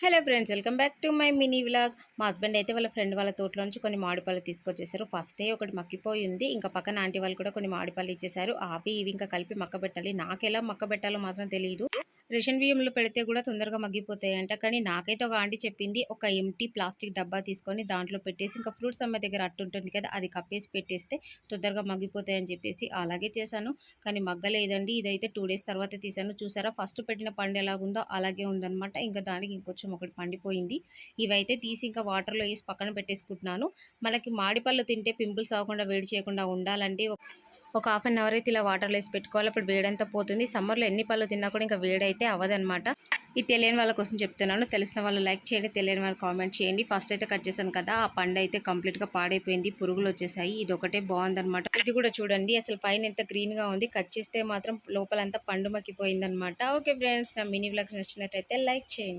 Hello friends, welcome back to my mini vlog. మా husband అయితే వాళ్ళ ఫ్రెండ్ వాళ్ళ తోటలో నుంచి కొన్ని మామిడిపళ్ళు తీసుకొచ్చేసారు. ఫస్టే ఒకటి మక్కిపోయింది. ఇంకా పక్కన ఆంటీ వాళ్ళు కూడా కొన్ని మామిడిపళ్ళు ఇచ్చేసారు. అవి ఇవి ఇంకా కలిపి మక్కబెట్టాలి. నాకెలా మక్కబెట్టాలో మాత్రం తెలియదు. రేషన్ బియ్యంలో పెడితే కూడా తొందరగా మగ్గిపోతాయంట. కానీ నాకైతే ఒక ఆంటీ చెప్పింది, ఒక ఎంటీ ప్లాస్టిక్ డబ్బా తీసుకొని దాంట్లో పెట్టేసి ఇంకా ఫ్రూట్స్ అమ్మ దగ్గర అట్టు ఉంటుంది కదా, అది కప్పేసి పెట్టేస్తే తొందరగా మగ్గిపోతాయని చెప్పేసి అలాగే చేశాను. కానీ మగ్గలేదండి. ఇదైతే 2 డేస్ తర్వాత తీసాను. చూసారా, ఫస్ట్ పెట్టిన పండు ఎలాగుందో అలాగే ఉందనమాట. ఇంకా దానికి ఇంకొంచెం ఒకటి పండిపోయింది. ఇవైతే తీసి ఇంకా వాటర్లో వేసి పక్కన పెట్టేసుకుంటున్నాను. మనకి మామిడిపళ్ళు తింటే పింపుల్స్ అవ్వకుండా, వేడి చేయకుండా ఉండాలంటే ఒక హాఫ్ అన్ అవర్ అయితే ఇలా వాటర్లో వేసి పెట్టుకోవాలి. అప్పుడు వేడంతా పోతుంది. సమ్మర్లో ఎన్ని పళ్ళు తిన్నా కూడా ఇంకా వేడైతే అవ్వదనమాట. ఇది తెలియని వాళ్ళ కోసం చెప్తున్నాను. తెలిసిన వాళ్ళు లైక్ చేయండి, తెలియని వాళ్ళు కామెంట్ చేయండి. ఫస్ట్ అయితే కట్ చేశాను కదా, ఆ పండు అయితే కంప్లీట్గా పాడైపోయింది, పురుగులు వచ్చేసాయి. ఇది ఒకటే బాగుందనమాట. ఇది కూడా చూడండి, అసలు పైన ఎంత గ్రీన్గా ఉంది. కట్ చేస్తే మాత్రం లోపలంతా పండు మక్కిపోయిందనమాట. ఓకే ఫ్రెండ్స్, నా మినీ వ్లాగ్ నచ్చినట్టయితే లైక్ చేయండి.